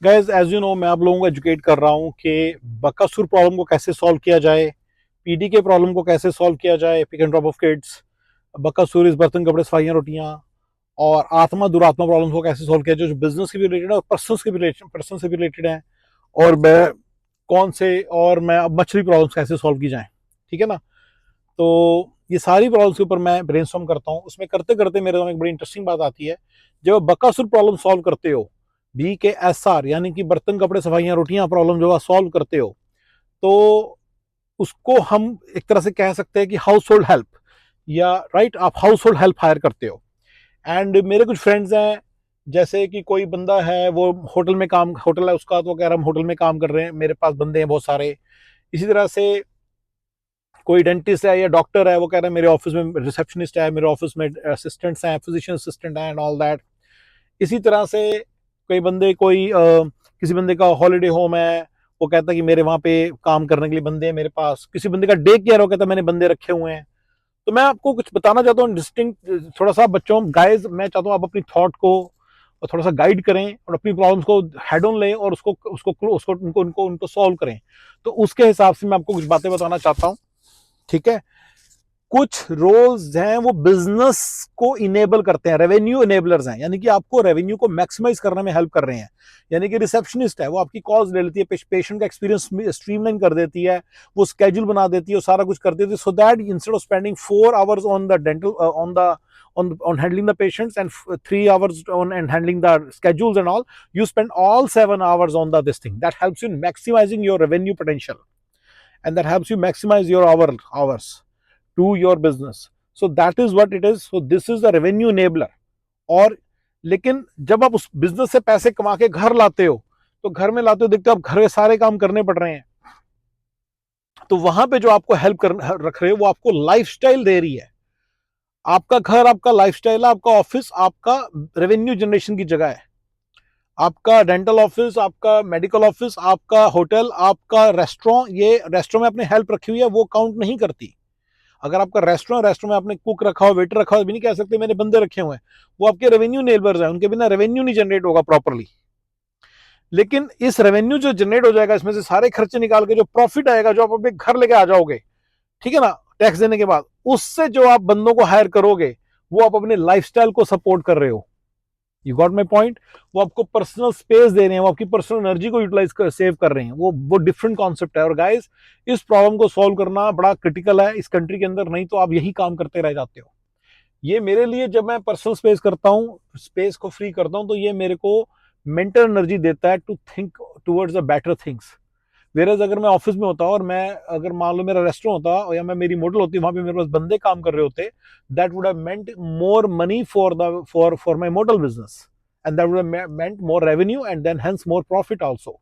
Guys as you know मैं आप लोगों को एजुकेट कर रहा हूँ कि बकासुर प्रॉब्लम को कैसे सॉल्व किया जाए, पीडी के प्रॉब्लम को कैसे सॉल्व किया जाए, pick and drop off kids, बकासुर इस बर्तन कपड़े सफाइयाँ रोटियाँ, और आत्मा दुरात्मा प्रॉब्लम को कैसे सॉल्व किया जाए जो बिजनेस के भी रिलेटेड है और पर्सन से भी रिलेटेड है। और मैं कौन से और मैं अब मछली प्रॉब्लम्स कैसे सॉल्व की जाए, ठीक है ना। तो ये सारी प्रॉब्लम्स के ऊपर मैं ब्रेनस्टॉर्म करता हूँ। उसमें करते करते मेरे दिमाग में एक बड़ी इंटरेस्टिंग बात आती है। जब आप बकासुर प्रॉब्लम सॉल्व करते हो, BKSR यानी कि बर्तन कपड़े सफाइयाँ रोटियाँ प्रॉब्लम जो आप सॉल्व करते हो, तो उसको हम एक तरह से कह सकते हैं कि हाउस होल्ड हेल्प, या राइट आप हाउस होल्ड हेल्प हायर करते हो। एंड मेरे कुछ फ्रेंड्स हैं, जैसे कि कोई बंदा है वो होटल में काम, होटल है उसका, तो कह रहा हम होटल में काम कर रहे हैं, मेरे पास बंदे हैं बहुत सारे। इसी तरह से कोई डेंटिस्ट है या डॉक्टर है, वो कह रहे हैं मेरे ऑफिस में रिसेप्शनिस्ट है, मेरे ऑफिस में असिस्टेंट्स हैं, फिजिशियन असिस्टेंट हैं एंड ऑल दैट। इसी तरह से कोई बंदे किसी बंदे का हॉलीडे होम है, वो कहता है कि मेरे वहाँ पे काम करने के लिए बंदे हैं मेरे पास। किसी बंदे का डे केयर, वो कहता है मैंने बंदे रखे हुए हैं। तो मैं आपको कुछ बताना चाहता हूँ डिस्टिंक्ट, थोड़ा सा बच्चों गाइज, मैं चाहता हूँ आप अपनी थॉट को थोड़ा सा गाइड करें और अपनी प्रॉब्लम्स को हेड ऑन लें और उसको उसको उसको उनको उनको उनको सॉल्व करें। तो उसके हिसाब से मैं आपको कुछ बातें बताना चाहता हूँ, ठीक है। कुछ रोल्स हैं वो बिजनेस को इनेबल करते हैं, रेवेन्यू इनेबलर्स हैं, यानी कि आपको रेवेन्यू को मैक्सिमाइज करने में हेल्प कर रहे हैं। यानी कि रिसेप्शनिस्ट है, वो आपकी कॉल्स ले लेती है, पेशेंट का एक्सपीरियंस स्ट्रीमलाइन कर देती है, वो स्केड्यूल बना देती है, सारा कुछ कर देती है, so that instead of spending 4 hours on the dental on the on handling the patients and 3 hours on and handling the schedules and all, you spend all 7 hours on this thing. That helps you in maximizing your revenue potential, and that helps you maximize your hours to your business. So that is what it is. So this is the revenue enabler. और लेकिन जब आप उस business से पैसे कमा के घर लाते हो, तो घर में लाते हो देखते हो आप घर के सारे काम करने पड़ रहे हैं, तो वहां पे जो आपको हेल्प कर रख रहे हो वो आपको लाइफस्टाइल दे रही है। आपका घर आपका लाइफस्टाइल है, आपका ऑफिस आपका रेवेन्यू जनरेशन की जगह है, आपका डेंटल ऑफिस, आपका मेडिकल ऑफिस, आपका होटल, आपका रेस्टोरेंट, ये रेस्टोरेंट में आपने हेल्प रखी हुई है वो काउंट नहीं करती। अगर आपका रेस्टोरेंट में आपने कुक रखा हो, वेटर रखा हो, भी नहीं कह सकते मैंने बंदे रखे हुए हैं, वो आपके रेवेन्यू नेबर्स हैं, उनके बिना रेवेन्यू नहीं जनरेट होगा प्रॉपरली। लेकिन इस रेवेन्यू जो जनरेट हो जाएगा, इसमें से सारे खर्चे निकाल के जो प्रॉफिट आएगा, जो आप अपने घर लेके आ जाओगे, ठीक है ना, टैक्स देने के बाद, उससे जो आप बंदों को हायर करोगे, वो आप अपने लाइफस्टाइल को सपोर्ट कर रहे हो। You got my point. वो आपको पर्सनल स्पेस दे रहे हैं, वो आपकी पर्सनल एनर्जी को यूटिलाइज कर सेव कर रहे हैं, वो डिफरेंट कॉन्सेप्ट है। और गाइस, इस प्रॉब्लम को सॉल्व करना बड़ा क्रिटिकल है इस कंट्री के अंदर, नहीं तो आप यही काम करते रह जाते हो। ये मेरे लिए, जब मैं पर्सनल स्पेस करता हूँ, स्पेस को फ्री करता हूँ, तो ये मेरे को मेंटल एनर्जी देता है to think towards the better things. Whereas अगर मैं ऑफिस में होता और मैं, अगर मान लो मेरा रेस्टोरेंट होता या मैं मेरी मॉडल होती, वहां पे मेरे पास बंदे काम कर रहे होते, that would have meant more money for my model business, and that would have meant more revenue and then hence more profit also,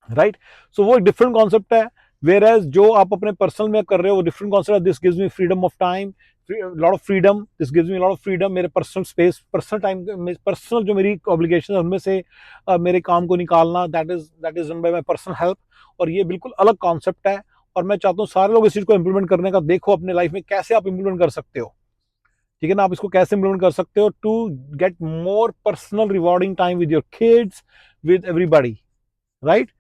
right? So वो एक डिफरेंट कॉन्सेप्ट है। वेयर एज जो आप अपने पर्सनल में कर रहे हो वो डिफरेंट कॉन्सेप्ट है। This gives me freedom of time, lot of freedom, this gives me lot of freedom. मेरे personal space, personal time, personal जो मेरी ऑब्लिगेशन है उनमें से मेरे काम को निकालना, that is done by my personal help. और ये बिल्कुल अलग कॉन्सेप्ट है, और मैं चाहता हूँ सारे लोग इस चीज को इंप्लीमेंट करने का। देखो अपने लाइफ में कैसे आप इंप्लीमेंट कर सकते हो, ठीक है ना, आप इसको कैसे इंप्लीमेंट कर सकते हो to get more personal rewarding time with your kids, with everybody, right,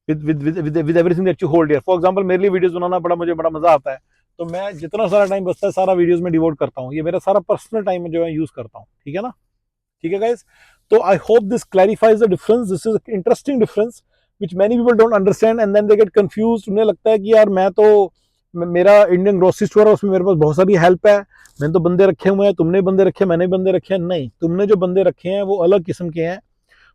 with everything that you hold here. For example, मेरे लिए वीडियोस बनाना मुझे बड़ा मजा आता है, तो मैं जितना सारा टाइम बचता है सारा वीडियोस में डिवोट करता हूँ। ये मेरा सारा पर्सनल टाइम जो है यूज करता हूँ, ठीक है ना, ठीक है गाइस। तो I hope this clarifies the difference. This is interesting difference which many people don't understand and then they get confuse. उन्हें लगता है कि यार मैं तो, मेरा इंडियन ग्रोसरी स्टोर है, उसमें मेरे पास बहुत सारी हेल्प है, मैंने तो बंदे रखे हुए हैं, तुमने बंदे रखे, मैंने बंदे रखे हैं। नहीं, तुमने जो बंदे रखे हैं वो अलग किस्म के हैं,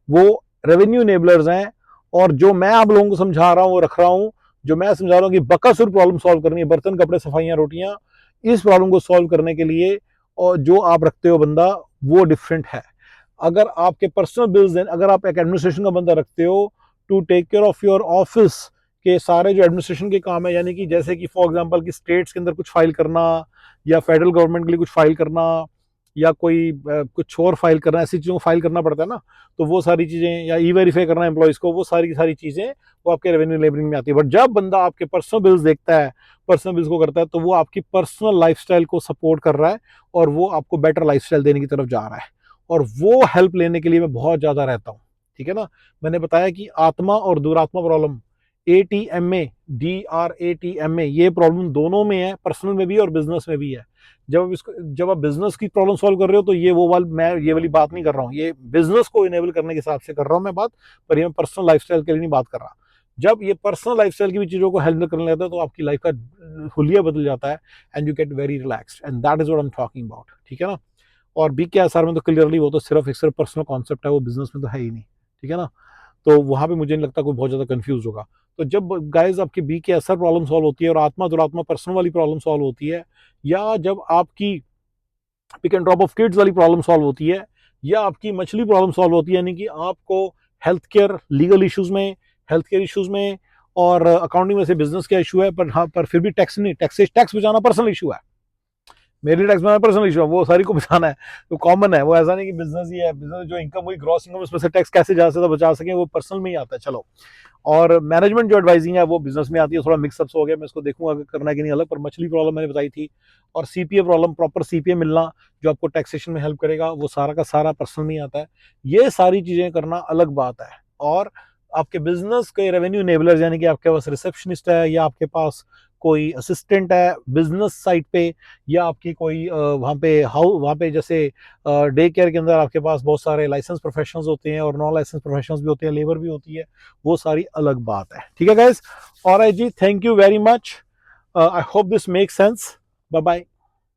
वो रेवेन्यू इनेबलर्स हैं। और जो मैं आप लोगों को समझा रहा हूँ वो रख रहा हूँ, जो मैं समझा रहा हूँ कि बकासुर प्रॉब्लम सॉल्व करनी है, बर्तन कपड़े सफाइयाँ रोटियाँ, इस प्रॉब्लम को सॉल्व करने के लिए, और जो आप रखते हो बंदा वो डिफरेंट है। अगर आपके पर्सनल बिल्स हैं, अगर आप एक एडमिनिस्ट्रेशन का बंदा रखते हो to take care of your office के सारे जो एडमिनिस्ट्रेशन के काम है, यानी कि जैसे कि फॉर एग्जांपल कि स्टेट्स के अंदर कुछ फाइल करना, या फेडरल गवर्नमेंट के लिए कुछ फाइल करना, या कोई कुछ और फाइल करना, ऐसी चीज़ों को फाइल करना पड़ता है ना, तो वो सारी चीज़ें, या ई वेरीफाई करना एम्प्लॉयज़ को, वो सारी की सारी चीज़ें वो आपके रेवेन्यू लेबरिंग में आती है। बट जब बंदा आपके पर्सनल बिल्स देखता है, पर्सनल बिल्स को करता है, तो वो आपकी पर्सनल लाइफस्टाइल को सपोर्ट कर रहा है, और वो आपको बेटर लाइफस्टाइल देने की तरफ जा रहा है। और वो हेल्प लेने के लिए मैं बहुत ज़्यादा रहता हूँ, ठीक है ना। मैंने बताया कि आत्मा और दुरात्मा प्रॉब्लम, ATMA, DRATMA, ये प्रॉब्लम दोनों में है, पर्सनल में भी और बिजनेस में भी है। जब आप बिजनेस की प्रॉब्लम सॉल्व कर रहे हो तो मैं ये वाली बात नहीं कर रहा हूँ, ये बिजनेस को इनेबल करने के हिसाब से कर रहा हूँ मैं बात, पर ये मैं पर्सनल लाइफस्टाइल के लिए नहीं बात कर रहा। जब ये पर्सनल लाइफस्टाइल की भी चीजों को हैंडल करने लगता है तो आपकी लाइफ का हुलिया बदल जाता है, and you get very relaxed, and that is what I am talking about, ठीक है ना। और BKSR में तो क्लियरली वो तो सिर्फ पर्सनल कॉन्सेप्ट है, वो बिजनेस में तो है ही नहीं, ठीक है ना। तो वहां पे मुझे नहीं लगता कोई बहुत ज्यादा कंफ्यूज होगा। तो जब गाइस आपकी BKSR प्रॉब्लम सॉल्व होती है और आत्मा दुरात्मा पर्सनल वाली प्रॉब्लम सॉल्व होती है, या जब आपकी pick and drop off kids वाली प्रॉब्लम सॉल्व होती है, या आपकी मछली प्रॉब्लम सॉल्व होती है, यानी कि आपको हेल्थ केयर लीगल इश्यूज में, हेल्थ केयर इश्यूज में और अकाउंटिंग में से बिजनेस का इशू है, पर हाँ, पर फिर भी टैक्स बचाना पर्सनल इशू है। मेरे टैक्स में पर्सनल इशू है, वो सारी को बचाना है, तो कॉमन है वो, ऐसा नहीं कि बिजनेस ही है, बिजनेस जो इनकम हुई ग्रॉस इनकम उसमें से टैक्स कैसे ज्यादा से ज्यादा बचा सके वो पर्सनल में ही आता है। चलो, और मैनेजमेंट जो एडवाइजिंग है वो बिजनेस में आती है, थोड़ा मिक्सअप हो गया, मैं इसको देखूंगा अगर करना है कि नहीं अलग। पर मछली प्रॉब्लम मैंने बताई थी, और CPA प्रॉब्लम, प्रॉपर CPA मिलना जो आपको टैक्सेशन में हेल्प करेगा, वो सारा का सारा पर्सनल में आता है। ये सारी चीजें करना अलग बात है। और आपके बिजनेस के रेवेन्यू इनेबलर्स, यानी कि आपके पास रिसेप्शनिस्ट है, या आपके पास कोई असिस्टेंट है बिजनेस साइट पे, या आपकी कोई वहाँ पे जैसे डे केयर के अंदर आपके पास बहुत सारे लाइसेंस प्रोफेशनल्स होते हैं और नॉन लाइसेंस प्रोफेशनल्स भी होते हैं, लेबर भी होती है, वो सारी अलग बात है, ठीक है गाइस। ऑलराइट जी, thank you very much, I hope this make sense. Bye bye.